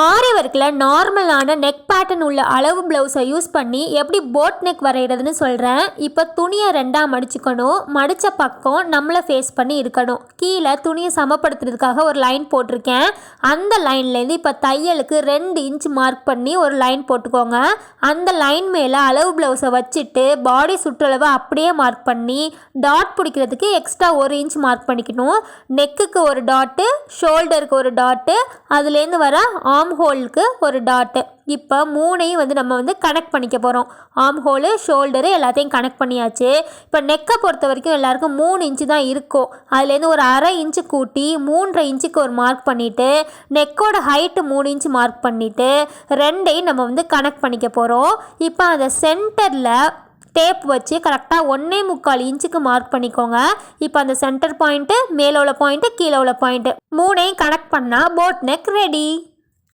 ஆரி ஒர்க்கில் நார்மலான neck pattern உள்ள அளவு ப்ளவுஸை யூஸ் பண்ணி எப்படி போட் நெக் வரைகிறதுன்னு சொல்கிறேன். இப்போ துணியை ரெண்டாக மடிச்சுக்கணும். மடித்த பக்கம் நம்மளை ஃபேஸ் பண்ணி இருக்கணும். கீழே துணியை சமப்படுத்துறதுக்காக ஒரு லைன் போட்டிருக்கேன். அந்த லைன்லேருந்து இப்போ தையலுக்கு 2 இன்ச் மார்க் பண்ணி ஒரு லைன் போட்டுக்கோங்க. அந்த லைன் மேலே அளவு ப்ளவுஸை வச்சுட்டு பாடி சுற்றளவு அப்படியே மார்க் பண்ணி டாட் பிடிக்கிறதுக்கு எக்ஸ்ட்ரா 1 இன்ச் மார்க் பண்ணிக்கணும். நெக்குக்கு ஒரு டாட்டு, ஷோல்டருக்கு ஒரு டாட்டு, அதுலேருந்து வர ஆர்ம் ஹோலுக்கு ஒரு டாட்டு. இப்போ 3ஐயும் நம்ம கனெக்ட் பண்ணிக்க போகிறோம். ஆர்ம் ஹோலு, ஷோல்டரு எல்லாத்தையும் கனெக்ட் பண்ணியாச்சு. இப்போ நெக்கை பொறுத்த வரைக்கும் எல்லாருக்கும் 3 இன்ச்சு தான் இருக்கும். அதுலேருந்து ஒரு 1/2 இன்ச்சு கூட்டி 3.5 இன்ச்சுக்கு ஒரு மார்க் பண்ணிவிட்டு நெக்கோட ஹைட்டு 3 இன்ச்சு மார்க் பண்ணிவிட்டு 2ஐயும் நம்ம கனெக்ட் பண்ணிக்க போகிறோம். இப்போ அந்த சென்டரில் டேப் வச்சு கரெக்டாக 1.25 இன்ச்சுக்கு மார்க் பண்ணிக்கோங்க. இப்போ அந்த சென்டர் பாயிண்ட்டு, மேலே உள்ள பாயிண்ட்டு, கீழே உள்ள பாயிண்ட்டு 3ஐயும் கனெக்ட் பண்ணால் போட் நெக் ரெடி.